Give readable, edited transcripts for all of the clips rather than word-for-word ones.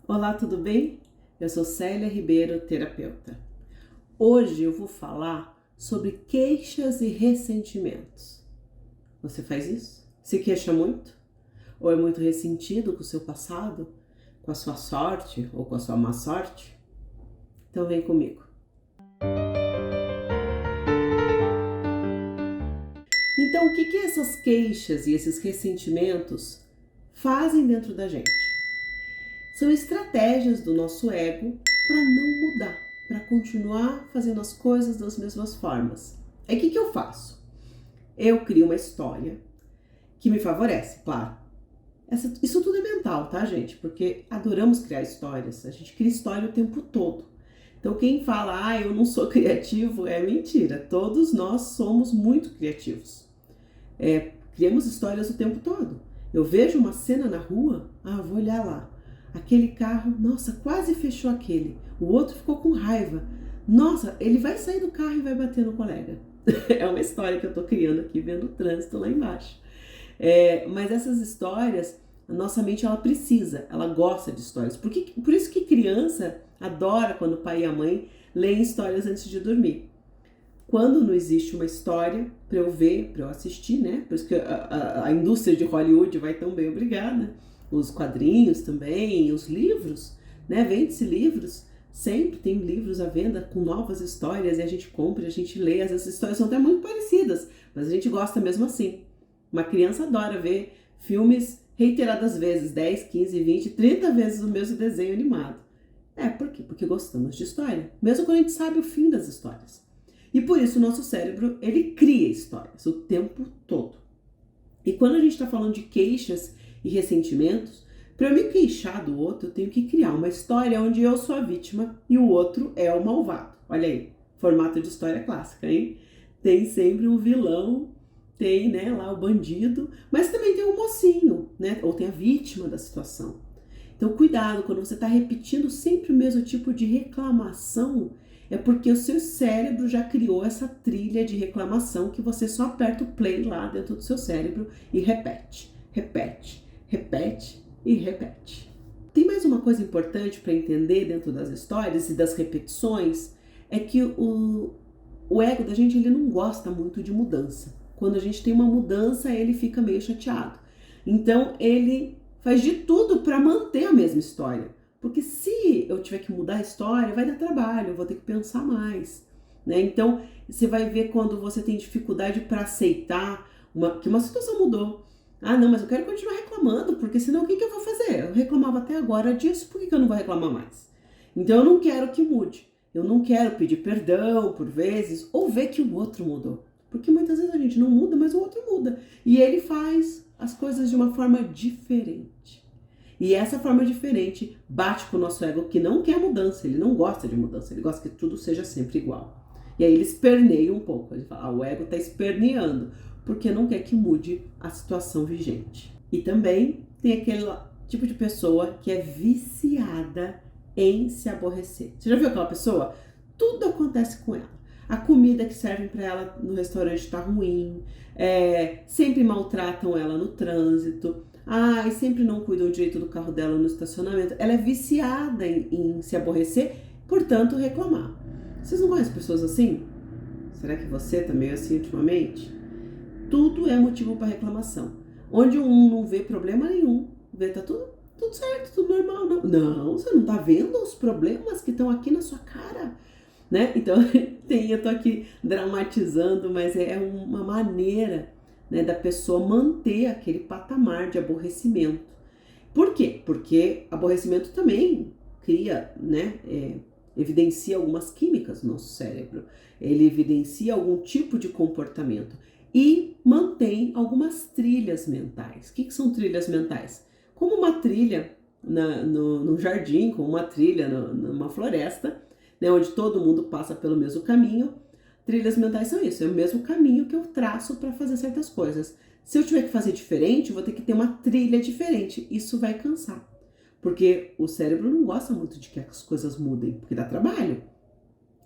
Olá, tudo bem? Eu sou Célia Ribeiro, terapeuta. Hoje eu vou falar sobre queixas e ressentimentos. Você faz isso? Se queixa muito? Ou é muito ressentido com o seu passado, com a sua sorte ou com a sua má sorte? Então vem comigo. Então, o que essas queixas e esses ressentimentos fazem dentro da gente? São estratégias do nosso ego para não mudar, para continuar fazendo as coisas das mesmas formas. Aí o que eu faço? Eu crio uma história que me favorece, claro. Isso tudo é mental, tá, gente? Porque adoramos criar histórias. A gente cria história o tempo todo. Então, quem fala, eu não sou criativo, é mentira. Todos nós somos muito criativos. Criamos histórias o tempo todo. Eu vejo uma cena na rua, vou olhar lá. Aquele carro, nossa, quase fechou aquele. O outro ficou com raiva. Nossa, ele vai sair do carro e vai bater no colega. É uma história que eu tô criando aqui, vendo o trânsito lá embaixo. Mas essas histórias, a nossa mente, ela gosta de histórias. Por isso que criança adora quando o pai e a mãe leem histórias antes de dormir. Quando não existe uma história para eu ver, para eu assistir, né? Por isso que a indústria de Hollywood vai tão bem, obrigada. Os quadrinhos também, os livros, né? Vende-se livros, sempre tem livros à venda com novas histórias e a gente compra, a gente lê. Essas histórias são até muito parecidas, mas a gente gosta mesmo assim. Uma criança adora ver filmes reiteradas vezes, 10, 15, 20, 30 vezes o mesmo desenho animado. Por quê? Porque gostamos de história, mesmo quando a gente sabe o fim das histórias. E por isso o nosso cérebro, ele cria histórias o tempo todo. E quando a gente está falando de queixas e ressentimentos, para eu me queixar do outro, eu tenho que criar uma história onde eu sou a vítima e o outro é o malvado. Olha aí, formato de história clássica, hein? Tem sempre um vilão, tem, né, lá o bandido, mas também tem o mocinho, né? Ou tem a vítima da situação. Então, cuidado, quando você está repetindo sempre o mesmo tipo de reclamação, é porque o seu cérebro já criou essa trilha de reclamação que você só aperta o play lá dentro do seu cérebro e repete, repete, repete e repete. Tem mais uma coisa importante para entender dentro das histórias e das repetições, é que o ego da gente, ele não gosta muito de mudança. Quando a gente tem uma mudança, ele fica meio chateado. Então, ele faz de tudo para manter a mesma história. Porque se eu tiver que mudar a história, vai dar trabalho, eu vou ter que pensar mais, né? Então, você vai ver quando você tem dificuldade para aceitar que uma situação mudou. Não, mas eu quero continuar reclamando, porque senão o que eu vou fazer? Eu reclamava até agora disso, por que eu não vou reclamar mais? Então, eu não quero que mude. Eu não quero pedir perdão por vezes ou ver que o outro mudou. Porque muitas vezes a gente não muda, mas o outro muda. E ele faz as coisas de uma forma diferente. E essa forma diferente bate com o nosso ego, que não quer mudança, ele não gosta de mudança, ele gosta que tudo seja sempre igual. E aí ele esperneia um pouco, ele fala, o ego está esperneando, porque não quer que mude a situação vigente. E também tem aquele tipo de pessoa que é viciada em se aborrecer. Você já viu aquela pessoa? Tudo acontece com ela. A comida que servem para ela no restaurante está ruim, sempre maltratam ela no trânsito, e sempre não cuidam direito do carro dela no estacionamento. Ela é viciada em se aborrecer, portanto reclamar. Vocês não conhecem pessoas assim? Será que você também é assim ultimamente? Tudo é motivo para reclamação. Onde um não vê problema nenhum, tá tudo certo, tudo normal. Não, você não tá vendo os problemas que estão aqui na sua cara, né? Então, eu tô aqui dramatizando, mas é uma maneira, né, da pessoa manter aquele patamar de aborrecimento. Por quê? Porque aborrecimento também cria, né, evidencia algumas químicas no nosso cérebro. Ele evidencia algum tipo de comportamento e mantém algumas trilhas mentais. O que são trilhas mentais? Como uma trilha no jardim, como uma trilha numa floresta, né, onde todo mundo passa pelo mesmo caminho. Trilhas mentais são isso, é o mesmo caminho que eu traço para fazer certas coisas. Se eu tiver que fazer diferente, eu vou ter que ter uma trilha diferente. Isso vai cansar, porque o cérebro não gosta muito de que as coisas mudem, porque dá trabalho.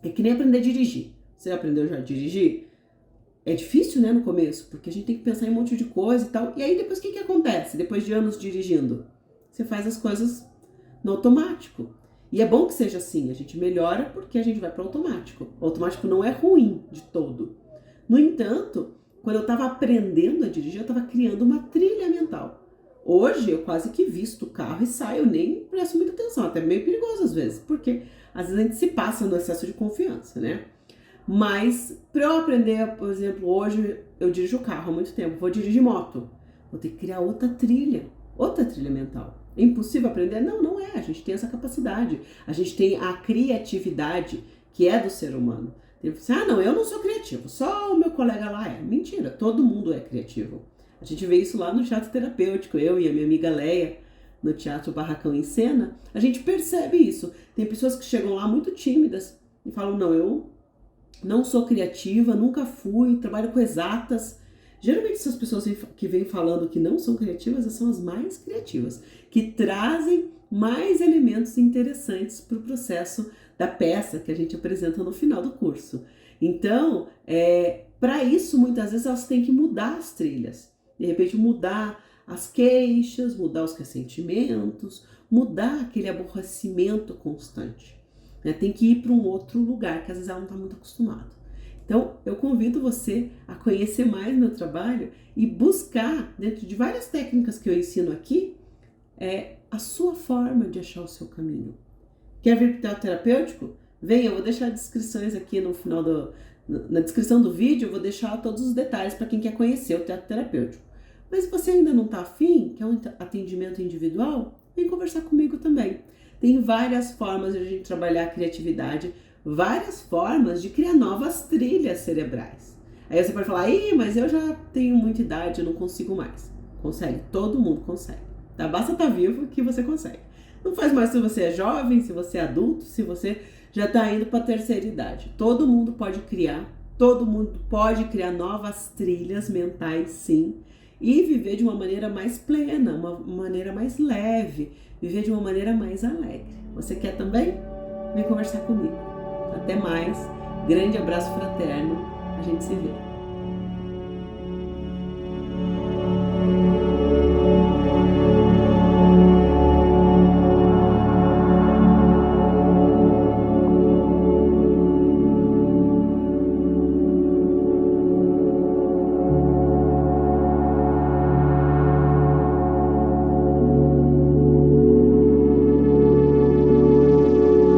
É que nem aprender a dirigir. Você aprendeu já a dirigir? É difícil, né, no começo, porque a gente tem que pensar em um monte de coisa e tal. E aí depois o que acontece? Depois de anos dirigindo, você faz as coisas no automático. E é bom que seja assim, a gente melhora porque a gente vai para o automático. O automático não é ruim de todo. No entanto, quando eu estava aprendendo a dirigir, eu estava criando uma trilha mental. Hoje eu quase que visto o carro e saio, nem presto muita atenção, até meio perigoso às vezes, porque às vezes a gente se passa no excesso de confiança, né? Mas para eu aprender, por exemplo, hoje eu dirijo o carro há muito tempo, vou dirigir moto, vou ter que criar outra trilha mental. É impossível aprender? Não, não é. A gente tem essa capacidade. A gente tem a criatividade que é do ser humano. Tem que dizer, não, eu não sou criativo, só o meu colega lá é. Mentira, todo mundo é criativo. A gente vê isso lá no teatro terapêutico, eu e a minha amiga Leia, no Teatro Barracão em Cena, a gente percebe isso. Tem pessoas que chegam lá muito tímidas e falam, não, eu não sou criativa, nunca fui, trabalho com exatas. Geralmente essas pessoas que vêm falando que não são criativas, são as mais criativas, que trazem mais elementos interessantes para o processo da peça que a gente apresenta no final do curso. Então, para isso, muitas vezes elas têm que mudar as trilhas. De repente, mudar as queixas, mudar os ressentimentos, mudar aquele aborrecimento constante. Tem que ir para um outro lugar, que às vezes ela não está muito acostumada. Então, eu convido você a conhecer mais meu trabalho e buscar, dentro de várias técnicas que eu ensino aqui, a sua forma de achar o seu caminho. Quer vir para o teatro terapêutico? Venha, eu vou deixar descrições aqui no final na descrição do vídeo, eu vou deixar todos os detalhes para quem quer conhecer o teatro terapêutico. Mas se você ainda não está afim, quer um atendimento individual, vem conversar comigo também. Tem várias formas de a gente trabalhar a criatividade, várias formas de criar novas trilhas cerebrais. Aí você pode falar, mas eu já tenho muita idade, eu não consigo mais. Consegue, todo mundo consegue. Tá? Basta estar vivo que você consegue. Não faz mais se você é jovem, se você é adulto, se você já está indo para a terceira idade. Todo mundo pode criar novas trilhas mentais, sim, e viver de uma maneira mais plena, uma maneira mais leve, viver de uma maneira mais alegre. Você quer também? Vem conversar comigo. Até mais. Grande abraço fraterno. A gente se vê.